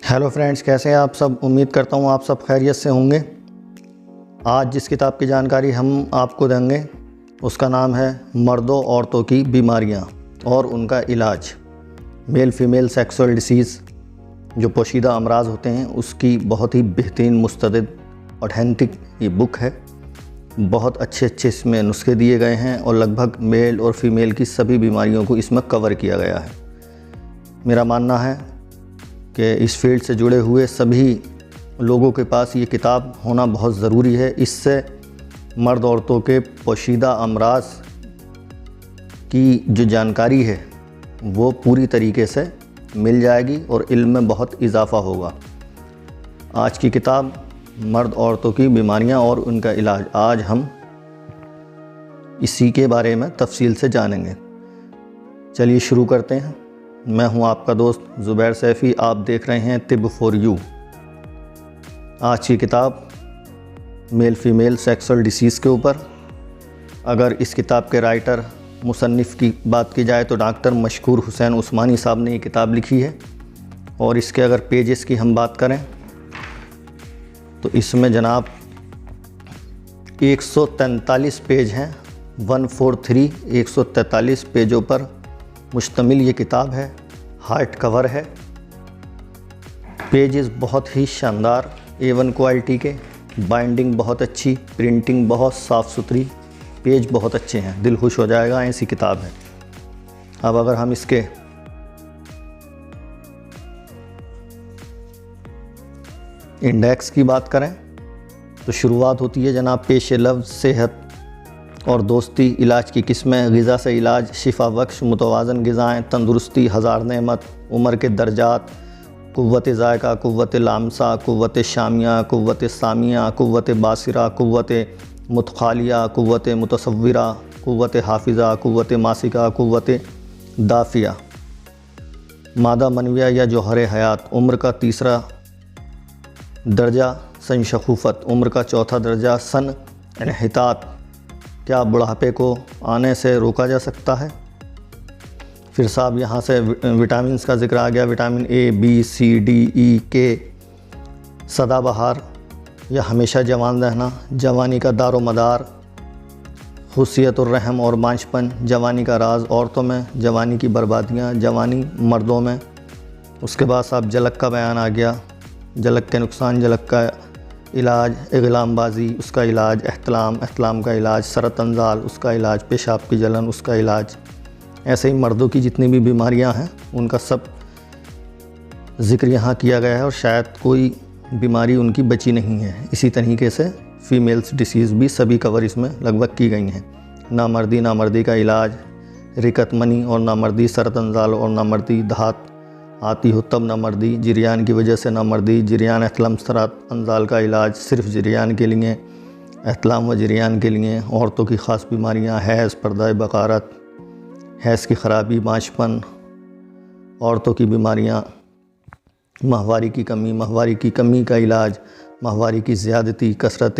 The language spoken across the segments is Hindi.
हेलो फ्रेंड्स, कैसे हैं आप सब। उम्मीद करता हूँ आप सब खैरियत से होंगे। आज जिस किताब की जानकारी हम आपको देंगे उसका नाम है मर्दों औरतों की बीमारियाँ और उनका इलाज। मेल फीमेल सेक्सुअल डिसीज़ जो पोशीदा अमराज होते हैं उसकी बहुत ही बेहतरीन मुस्तदद ऑथेंटिक ये बुक है। बहुत अच्छे इसमें नुस्खे दिए गए हैं और लगभग मेल और फीमेल की सभी बीमारियों को इसमें कवर किया गया है। मेरा मानना है कि इस फील्ड से जुड़े हुए सभी लोगों के पास ये किताब होना बहुत ज़रूरी है। इससे मर्द औरतों के पोशीदा अमराज की जो जानकारी है वो पूरी तरीके से मिल जाएगी और इल्म में बहुत इजाफ़ा होगा। आज की किताब मर्द औरतों की बीमारियां और उनका इलाज, आज हम इसी के बारे में तफसील से जानेंगे। चलिए शुरू करते हैं। मैं हूं आपका दोस्त ज़ुबैर सैफ़ी, आप देख रहे हैं तिब फॉर यू। आज की किताब मेल फीमेल सेक्सुअल डिसीज़ के ऊपर। अगर इस किताब के राइटर मुसन्निफ़ की बात की जाए तो डॉक्टर मशकूर हुसैन उस्मानी साहब ने ये किताब लिखी है। और इसके अगर पेजेस की हम बात करें तो इसमें जनाब 143 पेज हैं। 143 पेजों पर मुश्तमिल ये किताब है। हार्ड कवर है। पेजेस बहुत ही शानदार A1 क्वालिटी के, बाइंडिंग बहुत अच्छी, प्रिंटिंग बहुत साफ़ सुथरी, पेज बहुत अच्छे हैं, दिल खुश हो जाएगा, ऐसी किताब है। अब अगर हम इसके इंडेक्स की बात करें तो शुरुआत होती है जनाब पेश लफ्ज़, सेहत और दोस्ती, इलाज की किस्में, ग़िज़ा से इलाज, शिफा बख्श, मुतवाज़न ग़िज़ाएँ, तंदुरुस्ती, हज़ार नेमत, उम्र के दर्जात, कुव्वत ज़ायक़ा, कुव्वत लामसा, कुव्वत शामिया, कुव्वत सामिया, कुव्वत बासिरा, कुव्वत मुतखालिया, कुव्वत मुतसव्विरा, कुव्वत हाफिज़ा, कुव्वत मासिका, कुव्वत दाफ़िया, मादा मनविया या जौहर हयात, उम्र का तीसरा दर्जा सन शखूफ़त, उम्र का चौथा दर्जा सन इन्हितात, क्या बुढ़ापे को आने से रोका जा सकता है। फिर साहब यहाँ से विटामिन्स का ज़िक्र आ गया। Vitamin A, B, C, D, E, K, सदाबहार या हमेशा जवान रहना, जवानी का दारो मदार, खुशियत और रहम और मांझपन, जवानी का राज औरतों में, जवानी की बर्बादियाँ, जवानी मर्दों में। उसके बाद साहब जलक का बयान आ गया, जलक के नुकसान, जलक का इलाज, इग़लामबाज़ी उसका इलाज, एहतलाम का इलाज, सरतंजाल उसका इलाज, पेशाब की जलन उसका इलाज। ऐसे ही मर्दों की जितनी भी बीमारियां हैं उनका सब ज़िक्र यहाँ किया गया है और शायद कोई बीमारी उनकी बची नहीं है। इसी तरीके से फ़ीमेल्स डिसीज़ भी सभी कवर इसमें लगभग की गई हैं। नामर्दी का इलाज, रिकतमनी और नामर्दी, सरतंजाल और नामर्दी, धात आती हो तब नामर्दी, जिरियान की वजह से नामर्दी, जिरियान एहतलाम सरात अंजाल का इलाज सिर्फ जिरियान के लिए, एहतलाम व जिरियान के लिए। औरतों की ख़ास बीमारियां, हैज़, पर्दा बकारत, हैज़ की ख़राबी, मांझपन, औरतों की बीमारियां, माहवारी की कमी का इलाज, माहवारी की ज़्यादती, कसरत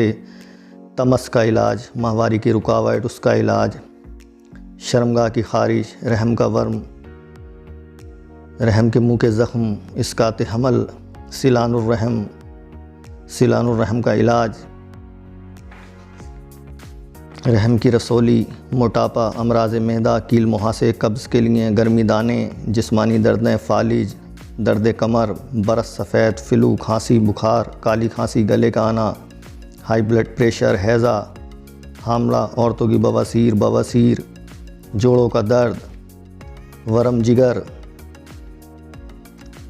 तमस का इलाज, माहवारी की रुकावट उसका इलाज, शर्मगाह की खारिज, रहम का वर्म, रहम के मुँह के ज़ख्म, इसकात हमल, सिलानुर्रहम का इलाज, रहम की रसोली, मोटापा, अमराज़ मैदा, कील मुहासे, कब्ज़ के लिए, गर्मी दाने, जिस्मानी दर्दें, फालिज, दर्द कमर, बरस सफ़ेद, फ़्लू, खांसी, बुखार, काली खांसी, गले का आना, हाई ब्लड प्रेशर, हैज़ा, हामला, औरतों की बवासीर, जोड़ों का दर्द,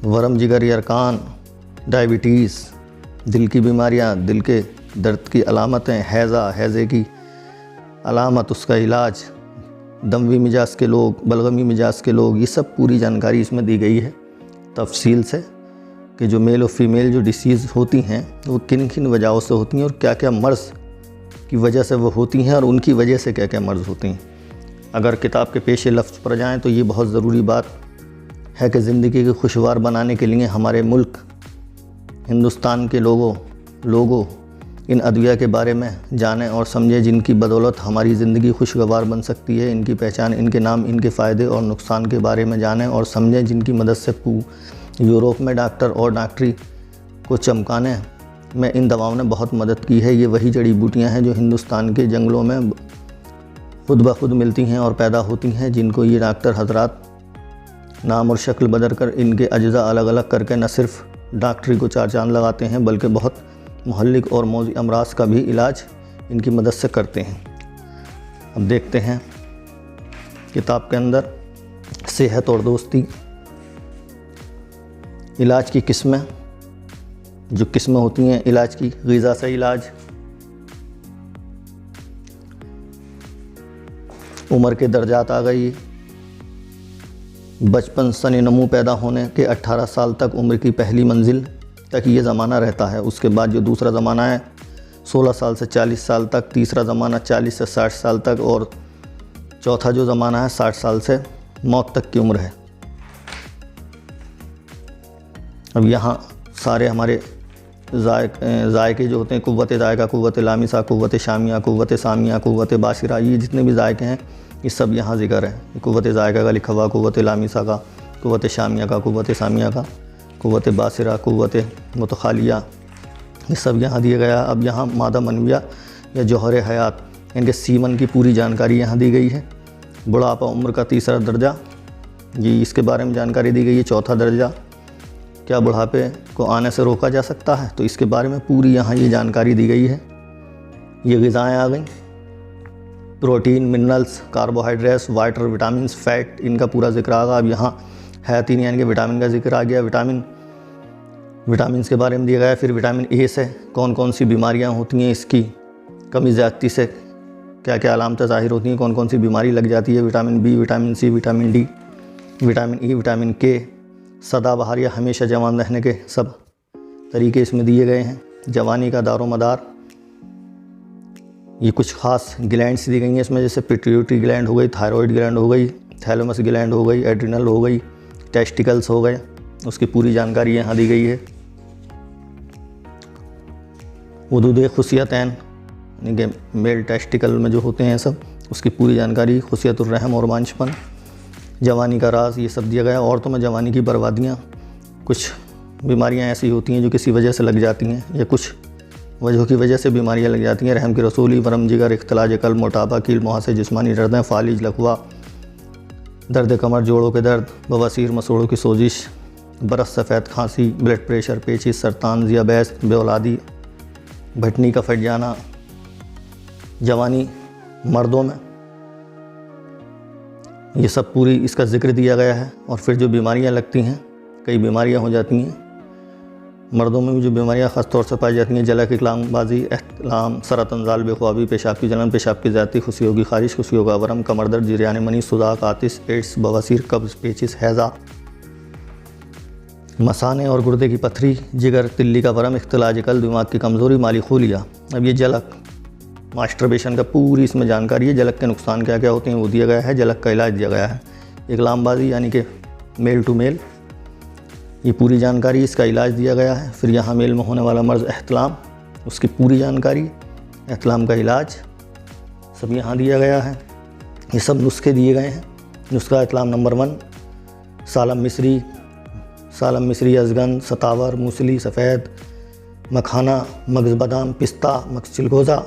वरम जिगर यरकान, डायबिटीज़, दिल की बीमारियां, दिल के दर्द की अलामतें, हैज़े की अलामत उसका इलाज, दमवी मिजाज के लोग, बलगमी मिजाज के लोग, ये सब पूरी जानकारी इसमें दी गई है तफसील से कि जो मेल और फीमेल जो डिसीज़ होती हैं वो किन किन वजहों से होती हैं और क्या क्या मर्ज़ की वजह से वो होती हैं और उनकी वजह से क्या क्या मर्ज़ होती हैं। अगर किताब के पेश लफ्ज़ पर जाएँ तो ये बहुत ज़रूरी बात है कि ज़िंदगी को खुशगवार बनाने के लिए हमारे मुल्क हिंदुस्तान के लोगों इन अद्विया के बारे में जानें और समझें, जिनकी बदौलत हमारी ज़िंदगी खुशगवार बन सकती है। इनकी पहचान, इनके नाम, इनके फ़ायदे और नुकसान के बारे में जानें और समझें, जिनकी मदद से यूरोप में डॉक्टर और डॉक्टरी को चमकाने में इन दवाओं ने बहुत मदद की है। ये वही जड़ी बूटियां हैं जो हिंदुस्तान के जंगलों में खुद ब खुद मिलती हैं और पैदा होती हैं, जिनको ये डॉक्टर हजरात नाम और शक्ल बदल कर इनके अज्जा अलग अलग करके न सिर्फ डॉक्टरी को चार चांद लगाते हैं बल्कि बहुत मुहल्लिक और मौजी अमराज का भी इलाज इनकी मदद से करते हैं। अब देखते हैं किताब के अंदर सेहत और दोस्ती, इलाज की किस्में, जो किस्में होती हैं इलाज की, ग़िज़ा से इलाज, उम्र के दर्जात आ गई, बचपन सने नमू पैदा होने के 18 साल तक उम्र की पहली मंजिल तक ये ज़माना रहता है। उसके बाद जो दूसरा ज़माना है 16 साल से 40 साल तक, तीसरा ज़माना 40 से 60 साल तक और चौथा जो ज़माना है 60 साल से मौत तक की उम्र है। अब यहाँ सारे हमारे जायके जो होते हैं, कुव्वत जायका, कुव्वत लामिसा, कुव्वत शामिया, कुव्वत सामिया, कुव्वत बाशिरा, ये जितने भी जायके हैं ये सब यहाँ ज़िक्र है। कुव्वत जायका का लिखा हुआ, कुव्वत लामिसा का, कुव्वत शामिया का, कुव्वत सामिया का, कुव्वत बाशिरा, कुव्वत मुतखालिया, ये सब यहाँ दिया गया। अब यहाँ मादा मनविया या जौहर हयात, इनके सीमन की पूरी जानकारी यहाँ दी गई है। बुढ़ापा उम्र का तीसरा दर्जा, ये इसके बारे में जानकारी दी गई है। चौथा दर्जा, क्या बुढ़ापे को आने से रोका जा सकता है, तो इसके बारे में पूरी यहाँ ये जानकारी दी गई है। ये ग़िज़ाएँ आ गई, protein, minerals, carbohydrates, water, vitamin, fat, इनका पूरा जिक्र आ गया। अब यहाँ हयातीन यानी कि विटामिन का जिक्र आ गया। विटामिन के बारे में दिया गया है। फिर विटामिन ए से कौन कौन सी बीमारियाँ होती हैं, इसकी कमी ज़्यादती से क्या क्या अलामतें ज़ाहिर होती हैं, कौन कौन सी बीमारी लग जाती है, vitamin B, vitamin C, vitamin D, vitamin E, vitamin K, सदाबहार या हमेशा जवान रहने के सब तरीके इसमें दिए गए हैं। जवानी का दारो मदार, ये कुछ ख़ास ग्लैंड्स दी गई हैं इसमें, जैसे पिट्यूटरी ग्लैंड हो गई, थायराइड ग्लैंड हो गई, थैलेमस ग्लैंड हो गई, एड्रिनल हो गई, टेस्टिकल्स हो गए, उसकी पूरी जानकारी यहाँ दी गई है। वदूद खुसियतैन यानी कि मेल टेस्टिकल में जो होते हैं सब, उसकी पूरी जानकारी, खुसियतुर रहम और मांशपन, जवानी का राज, ये सब दिया गया। औरतों में जवानी की बर्बादियाँ, कुछ बीमारियाँ ऐसी होती हैं जो किसी वजह से लग जाती हैं या कुछ वजहों की वजह से बीमारियाँ लग जाती हैं। रहम की रसूली, वरम जिगर, इख्तलाज कल्ब, मोटापा, कील मुहासे, जिस्मानी दर्दें, फालिज, लकवा, दर्द कमर, जोड़ों के दर्द, बवासीर, मसूड़ों की सोजिश, बरस, सफ़ेद खांसी, ब्लड प्रेशर, पेचिश, सरतान, ज़ियाबैस, बेऔलादी, भटनी का फट जाना, जवानी मर्दों में, ये सब पूरी इसका जिक्र दिया गया है। और फिर जो बीमारियां लगती हैं, कई बीमारियां हो जाती हैं मर्दों में भी, जो बीमारियां ख़ास तौर से पाई जाती हैं, जलक, इकलामबाजी, एहतलाम, सरतंजाल, बेख्वाबी, पेशाब की जलन, पेशाब की ज़्यादती, खुशियों की खारिश, खुशियों का वरम, कमर दर्द, जरियान मनी, सुदाक, आतिश, एड्स, बवासीर, कब्ज़, पेचिस, हैज़ा, मसाने और गुर्दे की पथरी, जिगर, तिल्ली का वरम, इख्तिलाज कल्ब, दिमाग की कमज़ोरी, माली खूलिया। अब ये जलक, मास्टरबेशन का पूरी इसमें जानकारी है। जलक के नुकसान क्या क्या होते हैं वो दिया गया है, जलक का इलाज दिया गया है। इकलामबाजी यानी कि मेल टू मेल, ये पूरी जानकारी, इसका इलाज दिया गया है। फिर यहाँ मेल में होने वाला मर्ज़ एहतलाम, उसकी पूरी जानकारी, एहतलाम का इलाज सब यहाँ दिया गया है। ये सब नुस्खे दिए गए हैं। नुस्खा एहतलाम नंबर 1, सालम मिस्री, अजगन, सतावर, मूसली, सफ़ेद, मखाना, मगज़ बादाम, पिस्ता, मक्सिलगोज़ा,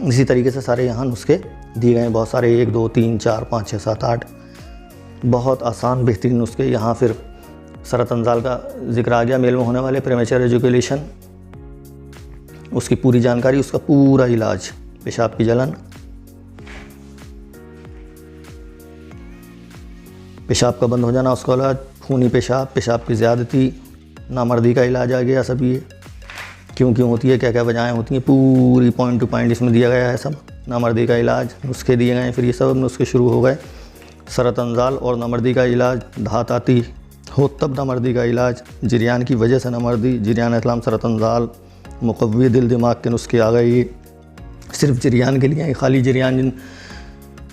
इसी तरीके से सारे यहाँ नुस्खे दिए गए हैं। बहुत सारे, 1, 2, 3, 4, 5, 6, 7, 8, बहुत आसान बेहतरीन नुस्खे। यहाँ फिर सरतंजाल का जिक्र आ गया, मेल में होने वाले प्रीमेच्योर एजुकेशन, उसकी पूरी जानकारी, उसका पूरा इलाज, पेशाब की जलन, पेशाब का बंद हो जाना, उसका इलाज, खूनी पेशाब, पेशाब की ज़्यादती, नामर्दी का इलाज आ गया। सब ये क्यों होती है, क्या क्या वजहें होती हैं, पूरी पॉइंट टू पॉइंट इसमें दिया गया है सब। नामर्दी का इलाज, नुस्खे दिए गए हैं। फिर ये सब नुस्खे शुरू हो गए। सरतंजाल और नामर्दी का इलाज, धात आती हो तब नामर्दी का इलाज, जरियान की वजह से नामर्दी, जरियान इस्लाम, सरतंजाल, मुकव्वी, दिल दिमाग के नुस्खे आ गए। सिर्फ जरियान के लिए, खाली जरियान जिन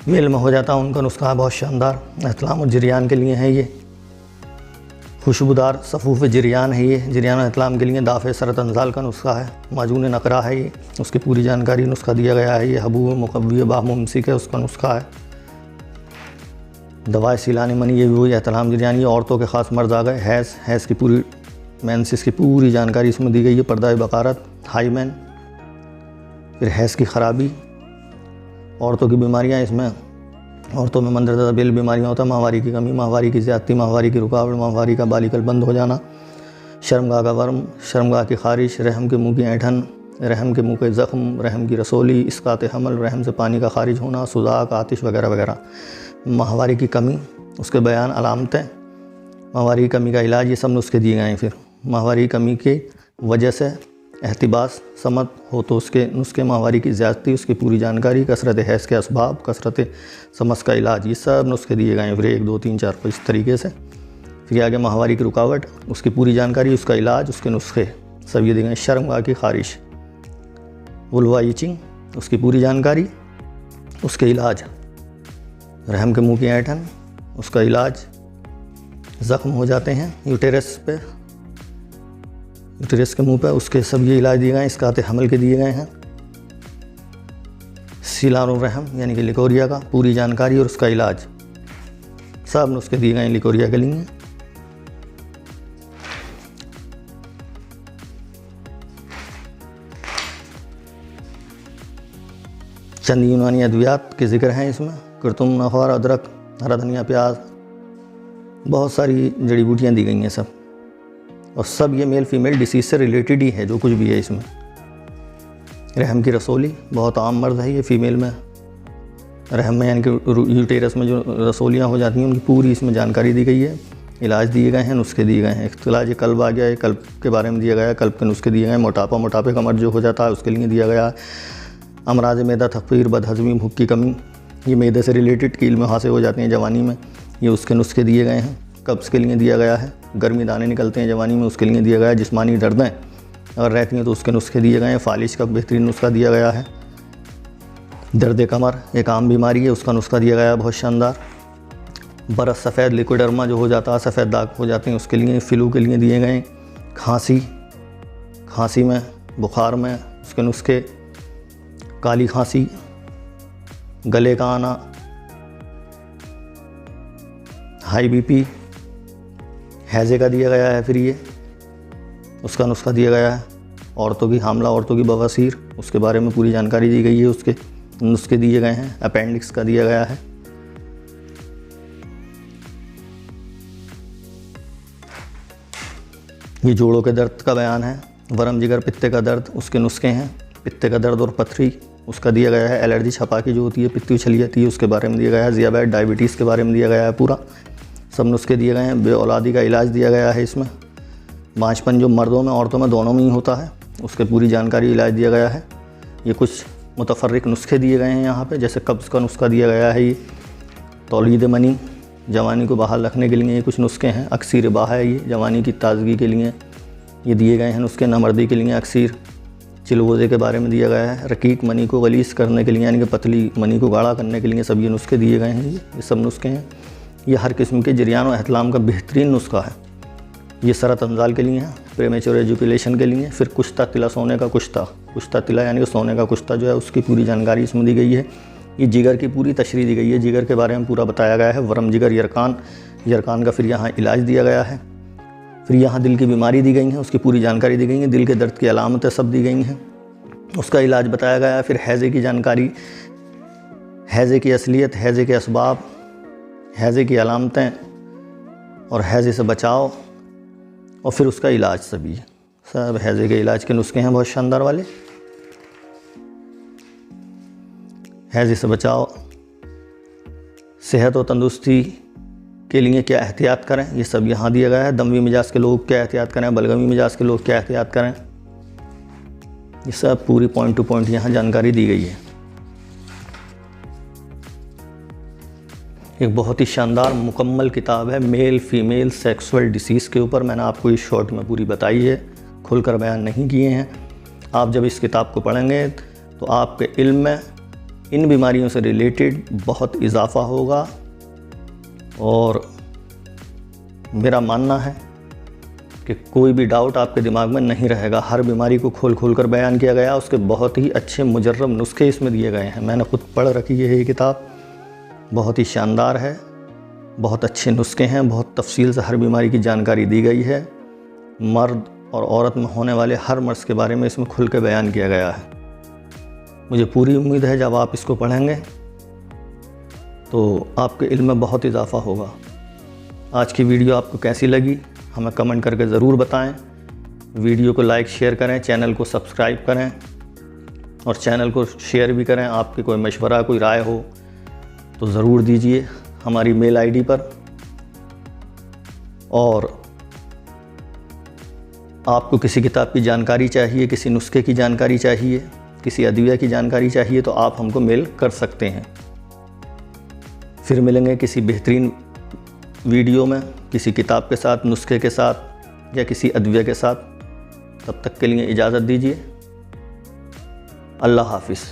मेल में हो जाता है उनका नुस्खा है बहुत शानदार। इस्लाम और जरियान के लिए है ये। खुशबूदार सफ़ूफ़ जरियान है ये, जरियान इस्लाम के लिए। दाफ़े सरतंजाल का नुस्खा है। माजून नकरा है ये, उसकी पूरी जानकारी, नुस्खा दिया गया है। ये हबूब मुकव्वी बामुमसी के उसका नुस्खा है। दवाएँ सिलाने मनी ये भी वही एहतलाम गिरयानी, औरतों के ख़ास मर्ज आ गए। हैज़ की पूरी मेंसेस की पूरी जानकारी इसमें दी गई है। पर्दाए बकारत, हाइमेन, फिर हैज़ की ख़राबी, औरतों की बीमारियाँ, इसमें औरतों में मंदरदा बिल बीमारियाँ होता है, माहवारी की कमी, माहवारी की ज़्यादती, माहवारी की रुकावट, माहवारी का बालिकल बंद हो जाना, शर्मगाह का वर्म, शर्मगाह की खारिश, रहम के मुँह की ऐंठन, रहम के मुँह के ज़ख्म, रहम की रसोली, इसकात हमल, रहम से पानी का खारिज होना, सुजाक, आतिश वगैरह वगैरह। माहवारी की कमी, उसके बयान, अलामतें, माहवारी की कमी का इलाज, ये सब नुस्खे दिए गए हैं। फिर माहवारी की कमी की वजह से एहतिबास समत हो तो उसके नुस्खे, माहवारी की ज़्यादती उसकी पूरी जानकारी, कसरत हैज़ के असबाब, कसरत समस का इलाज, ये सब नुस्खे दिए गए हैं। फिर 1 2 3 4 5 इस तरीके से। फिर आगे माहवारी की रुकावट, उसकी पूरी जानकारी, उसका इलाज, उसके नुस्खे सब ये दिए गए हैं। शर्मगाह की खारिश, वुल्वा इचिंग, उसकी पूरी जानकारी, उसके इलाज, रहम के मुँह की ऐंठन, उसका इलाज, ज़ख्म हो जाते हैं यूटेरस पे, यूटेरस के मुंह पे, उसके सब ये इलाज दिए गए हैं। इसकाते हमल के दिए गए हैं। सिलानुर रहम यानी कि लिकोरिया का पूरी जानकारी और उसका इलाज, सब नुस्खे दिए गए हैं लिकोरिया के लिए। चंद यूनानी अद्वियात के ज़िक्र हैं इसमें, कुर्तुम, नखवार, अदरक, हरा धनिया, प्याज, बहुत सारी जड़ी बूटियाँ दी गई हैं सब, और सब ये मेल फीमेल डिसीज़ से रिलेटेड ही है जो कुछ भी है इसमें। रहम की रसोली बहुत आम मर्ज़ है ये फीमेल में, रहम में यानी कि यूटेरस में जो रसोलियाँ हो जाती हैं उनकी पूरी इसमें जानकारी दी गई है। इलाज दिए गए हैं, नुस्खे दिए गए हैं। इलाज कल्ब आ गया है, कल्ब के बारे में दिया गया है, कल्ब के नुस्खे दिए गए हैं। मोटापा, मोटापे का मर्ज जो हो जाता है उसके लिए दिया गया है। अमराज मैदा, तकफीर, बदहज़मी, भूख की कमी, ये मैदे से रिलेटेड कील मुहासे हो जाते हैं जवानी में, ये उसके नुस्खे दिए गए हैं। कब्ज़ के लिए दिया गया है। गर्मी दाने निकलते हैं जवानी में, उसके लिए दिया गया है। जिस्मानी दर्दें अगर रहती हैं तो उसके नुस्खे दिए गए हैं। फालिश का बेहतरीन नुस्खा दिया गया है। दर्द कमर एक आम बीमारी है, उसका नुस्खा दिया गया है बहुत शानदार। बरस सफ़ेद लिक्विडर्मा जो हो जाता है, सफ़ेद दाग हो जाते हैं, उसके लिए, फ्लू के लिए दिए गए। खांसी में, बुखार में उसके नुस्खे, काली खांसी, गले का आना, हाई बीपी, हैज़े का दिया गया है। फिर ये उसका नुस्खा दिया गया है। औरतों की, हामला औरतों की बवासीर, उसके बारे में पूरी जानकारी दी गई है, उसके नुस्खे दिए गए हैं। अपेंडिक्स का दिया गया है। ये जोड़ों के दर्द का बयान है। वरम जिगर, पित्ते का दर्द, उसके नुस्खे हैं। पित्ते का दर्द और पथरी उसका दिया गया है। एलर्जी छपाकी जो होती है, पित्ती उछली जाती है, उसके बारे में दिया गया है। ज़ियाबैट, डायबिटीज़ के बारे में दिया गया है। पूरा सब नुस्खे दिए गए हैं। बेऔलादी का इलाज दिया गया है इसमें। बांझपन जो मर्दों में औरतों में दोनों में ही होता है, उसके पूरी जानकारी, इलाज दिया गया है। ये कुछ मुतफर्रिक नुस्खे दिए गए हैं यहाँ पे, जैसे कब्ज़ का नुस्खा दिया गया है। ये तौलीद मनी, जवानी को बहाल रखने के लिए ये कुछ नुस्खे हैं। अक्सीर बाह है, ये जवानी की ताजगी के लिए ये दिए गए हैं नुस्खे। नमर्दी के लिए अक्सीर, चिलवोज़े के बारे में दिया गया है। रकीक मनी को गलीस करने के लिए यानी कि पतली मनी को गाढ़ा करने के लिए सब ये नुस्खे दिए गए हैं। ये सब नुस्खे हैं। ये हर किस्म के जरियान और एहतलाम का बेहतरीन नुस्खा है। ये सरत अंजाल के लिए है, प्रेमेच्योर एजुकेशन के लिए। फिर कुश्ता तिला, सोने का कुश्ता तिला यानी कि सोने का कुश्ता जो है, उसकी पूरी जानकारी इसमें दी गई है। ये जिगर की पूरी तशरीह दी गई है, जिगर के बारे में पूरा बताया गया है। वरम जिगर, यरकान का फिर यहाँ इलाज दिया गया है। फिर यहाँ दिल की बीमारी दी गई है, उसकी पूरी जानकारी दी गई है। दिल के दर्द की अलामतें सब दी गई हैं, उसका इलाज बताया गया है। फिर हैज़े की जानकारी, हैज़े की असलियत, हैज़े के असबाब, हैज़े की अलामतें और हैज़े से बचाव, और फिर उसका इलाज सभी सब हैज़े के इलाज के नुस्खे हैं बहुत शानदार वाले। हैज़े से बचाव, सेहत और तंदुरुस्ती के लिए क्या एहतियात करें, ये सब यहाँ दिया गया है। दमवी मिजाज के लोग क्या एहतियात करें, बलगमी मिजाज के लोग क्या एहतियात करें, ये सब पूरी पॉइंट टू पॉइंट यहाँ जानकारी दी गई है। एक बहुत ही शानदार मुकम्मल किताब है मेल फीमेल सेक्सुअल डिसीज़ के ऊपर। मैंने आपको इस शॉर्ट में पूरी बताई है, खुलकर बयान नहीं किए हैं। आप जब इस किताब को पढ़ेंगे तो आपके इल्म में इन बीमारियों से रिलेटेड बहुत इजाफ़ा होगा, और मेरा मानना है कि कोई भी डाउट आपके दिमाग में नहीं रहेगा। हर बीमारी को खोल कर बयान किया गया, उसके बहुत ही अच्छे मुजर्रब नुस्खे इसमें दिए गए हैं। मैंने खुद पढ़ रखी है ये किताब, बहुत ही शानदार है। बहुत अच्छे नुस्खे हैं, बहुत तफसील से हर बीमारी की जानकारी दी गई है। मर्द और औरत में होने वाले हर मर्ज़ के बारे में इसमें खुल के बयान किया गया है। मुझे पूरी उम्मीद है जब आप इसको पढ़ेंगे तो आपके इल्म में बहुत इजाफ़ा होगा। आज की वीडियो आपको कैसी लगी हमें कमेंट करके ज़रूर बताएं। वीडियो को लाइक शेयर करें, चैनल को सब्सक्राइब करें और चैनल को शेयर भी करें। आपके कोई मशवरा, कोई राय हो तो ज़रूर दीजिए हमारी मेल आईडी पर। और आपको किसी किताब की जानकारी चाहिए, किसी नुस्खे की जानकारी चाहिए, किसी अदविया की जानकारी चाहिए तो आप हमको मेल कर सकते हैं। फिर मिलेंगे किसी बेहतरीन वीडियो में, किसी किताब के साथ, नुस्खे के साथ या किसी अदविया के साथ। तब तक के लिए इजाज़त दीजिए। अल्लाह हाफिज़।